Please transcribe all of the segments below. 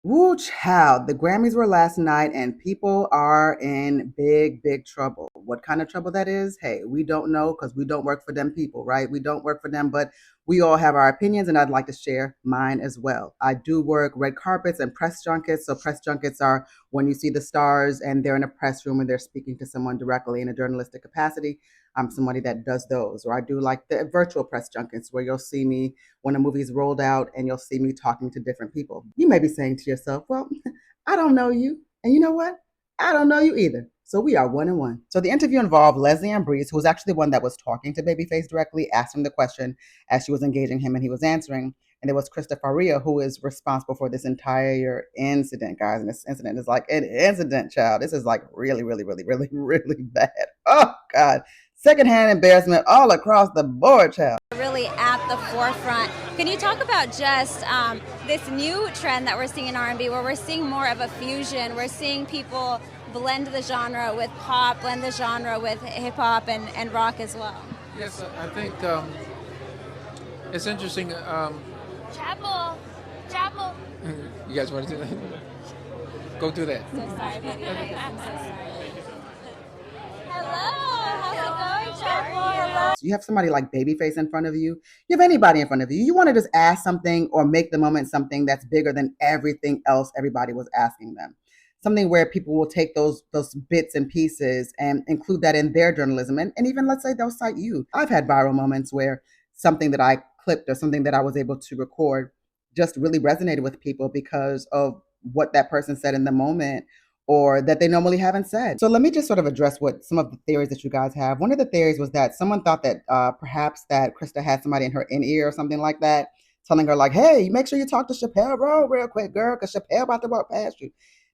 Woo, child. The Grammys were last night and people are in big, big trouble. What kind of trouble that is? Hey, we don't know because we don't work for them people, right? We don't work for them, but we all have our opinions and I'd like to share mine as well. I do work red carpets and press junkets. So, press junkets are when you see the stars and they're in a press room and they're speaking to someone directly in a journalistic capacity. I'm somebody that does those. Or I do like the virtual press junkets where you'll see me when a movie's rolled out and you'll see me talking to different people. You may be saying to yourself, well, I don't know you. And you know what? I don't know you either. So we are one and one. So the interview involved Leslie Ann Breeze, who was actually the one that was talking to Babyface directly, asked him the question as she was engaging him and he was answering. And it was Krista Faria who is responsible for this entire incident, guys. And this incident is like an incident, child. This is like really, really, really, really, really bad. Oh, God. Secondhand embarrassment all across the board, child. Really at the forefront. Can you talk about just this new trend that we're seeing in R&B where we're seeing more of a fusion? We're seeing people blend the genre with pop, blend the genre with hip hop and rock as well. Yes, I think it's interesting. Chapel, Chapel. You guys want to do that? Go do that. So sorry, baby. I'm so sorry. Hello, how's it going, Chapel? Hello. You have somebody like Babyface in front of you, you have anybody in front of you. You want to just ask something or make the moment something that's bigger than everything else everybody was asking them. Something where people will take those bits and pieces and include that in their journalism. And even let's say they'll cite you. I've had viral moments where something that I clipped or something that I was able to record just really resonated with people because of what that person said in the moment or that they normally haven't said. So let me just sort of address what some of the theories that you guys have. One of the theories was that someone thought that perhaps that Krista had somebody in her ear or something like that, telling her like, "Hey, make sure you talk to Chappelle, bro, real quick, girl, because Chappelle about to walk past you."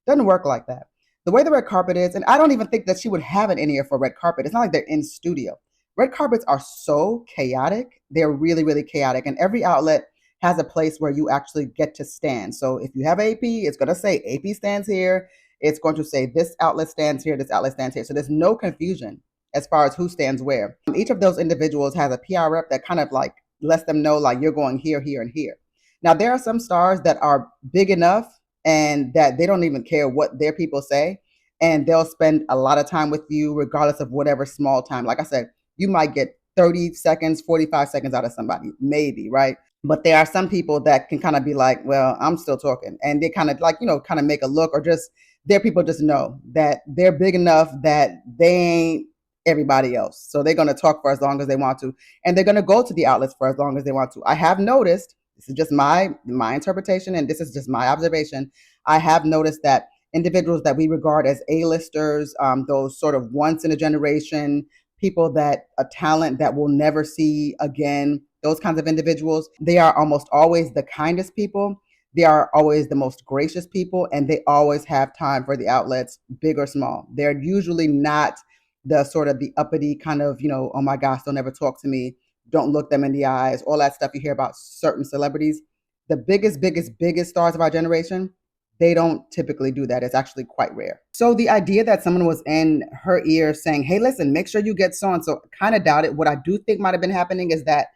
Doesn't work like that. The way the red carpet is, and I don't even think that she would have an ear for red carpet. It's not like they're in studio. Red carpets are so chaotic. They're really, really chaotic, and every outlet has a place where you actually get to stand. So if you have AP, it's going to say AP stands here. It's going to say this outlet stands here, this outlet stands here. So there's no confusion as far as who stands where. Each of those individuals has a PR rep that kind of like lets them know like you're going here, here, and here. Now there are some stars that are big enough and that they don't even care what their people say. And they'll spend a lot of time with you regardless of whatever small time. Like I said, you might get 30 seconds, 45 seconds out of somebody, maybe, right? But there are some people that can kind of be like, well, I'm still talking. And they kind of like, kind of make a look or just their people just know that they're big enough that they ain't everybody else. So they're going to talk for as long as they want to. And they're going to go to the outlets for as long as they want to. I have noticed, this is just my interpretation and this is just my observation. I have noticed that individuals that we regard as A-listers, those sort of once in a generation, people that a talent that we'll never see again, those kinds of individuals, they are almost always the kindest people. They are always the most gracious people, and they always have time for the outlets, big or small. They're usually not the sort of the uppity kind of, oh my gosh, don't ever talk to me, don't look them in the eyes, all that stuff you hear about certain celebrities. The biggest stars of our generation, they don't typically do that. It's actually quite rare. So the idea that someone was in her ear saying, hey, listen, make sure you get so and so, kind of doubt it. What I do think might have been happening is that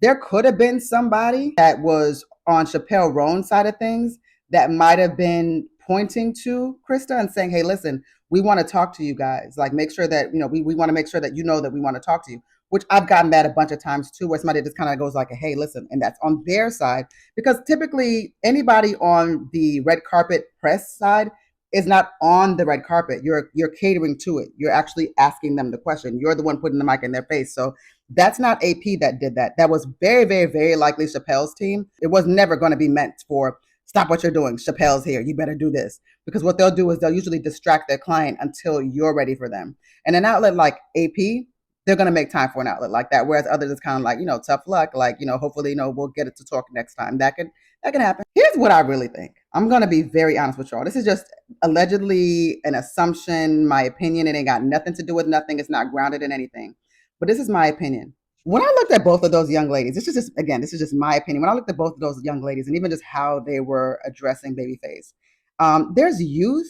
there could have been somebody that was on Chappelle Roan's side of things that might have been pointing to Krista and saying, hey, listen, we want to talk to you guys. Like, make sure that, we want to make sure that you know that we want to talk to you, which I've gotten that a bunch of times too, where somebody just kind of goes like, hey, listen, and that's on their side. Because typically anybody on the red carpet press side is not on the red carpet. You're catering to it. You're actually asking them the question. You're the one putting the mic in their face. So that's not AP that did that. That was very, very, very likely Chappelle's team. It was never going to be meant for stop what you're doing. Chappelle's here. You better do this. Because what they'll do is they'll usually distract their client until you're ready for them. And an outlet like AP, they're going to make time for an outlet like that. Whereas others is kind of like, tough luck. Like, hopefully, we'll get it to talk next time. That can happen. Here's what I really think. I'm going to be very honest with y'all. This is just allegedly an assumption, my opinion. It ain't got nothing to do with nothing. It's not grounded in anything. But this is my opinion. When I looked at both of those young ladies, this is just my opinion. When I looked at both of those young ladies and even just how they were addressing Babyface, there's youth.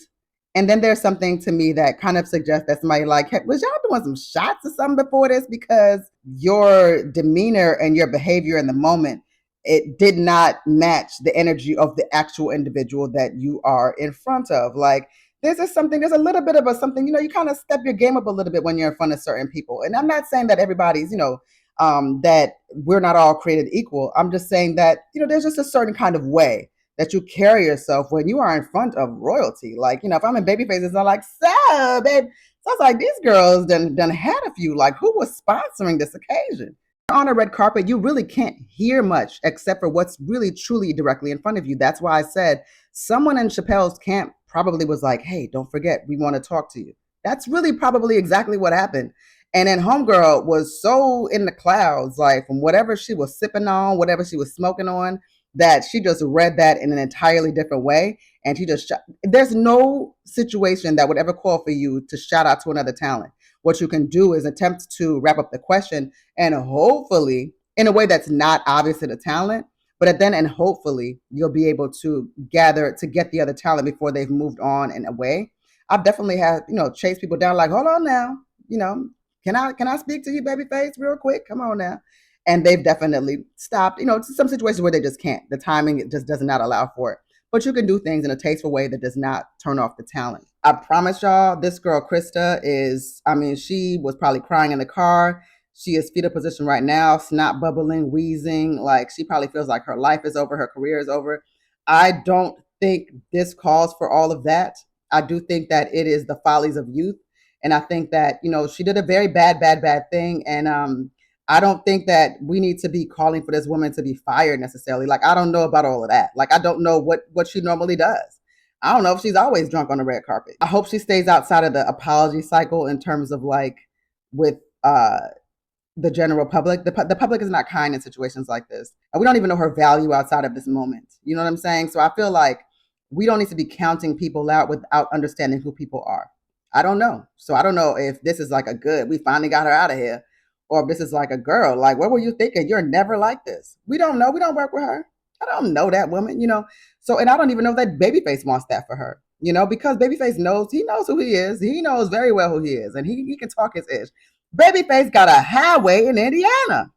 And then there's something to me that kind of suggests that somebody like, hey, was y'all doing some shots or something before this? Because your demeanor and your behavior in the moment, it did not match the energy of the actual individual that you are in front of. Like, there's just something, there's a little bit of a something, you kind of step your game up a little bit when you're in front of certain people. And I'm not saying that everybody's, that we're not all created equal. I'm just saying that, there's just a certain kind of way that you carry yourself when you are in front of royalty. Like, if I'm in Babyface, it's not like, so, babe. So it's like, these girls done had a few. Like, who was sponsoring this occasion? On a red carpet, you really can't hear much except for what's really truly directly in front of you. That's why I said someone in Chappelle's camp probably was like, hey, don't forget, we want to talk to you. That's really probably exactly what happened. And then Homegirl was so in the clouds, like from whatever she was sipping on, whatever she was smoking on, that she just read that in an entirely different way. And she just, there's no situation that would ever call for you to shout out to another talent. What you can do is attempt to wrap up the question and hopefully, in a way that's not obvious to the talent, but then and hopefully you'll be able to gather to get the other talent before they've moved on and away. I've definitely had, chase people down like, hold on now, you know, can I speak to you, Babyface, real quick? Come on now. And they've definitely stopped, some situations where they just can't. The timing it just does not allow for it. But you can do things in a tasteful way that does not turn off the talent. I promise y'all, this girl, Krista, she was probably crying in the car. She is fetal position right now, snot bubbling, wheezing. Like, she probably feels like her life is over, her career is over. I don't think this calls for all of that. I do think that it is the follies of youth. And I think that, she did a very bad, bad, bad thing. And I don't think that we need to be calling for this woman to be fired necessarily. Like, I don't know about all of that. Like, I don't know what she normally does. I don't know if she's always drunk on the red carpet. I hope she stays outside of the apology cycle in terms of like with the general public. The public is not kind in situations like this. And we don't even know her value outside of this moment. You know what I'm saying? So I feel like we don't need to be counting people out without understanding who people are. I don't know. So I don't know if this is like a good, we finally got her out of here, or if this is like a girl, like, what were you thinking? You're never like this. We don't know. We don't work with her. I don't know that woman, So, and I don't even know that Babyface wants that for her, because Babyface knows, he knows who he is. He knows very well who he is, and he can talk his ish. Babyface got a highway in Indiana.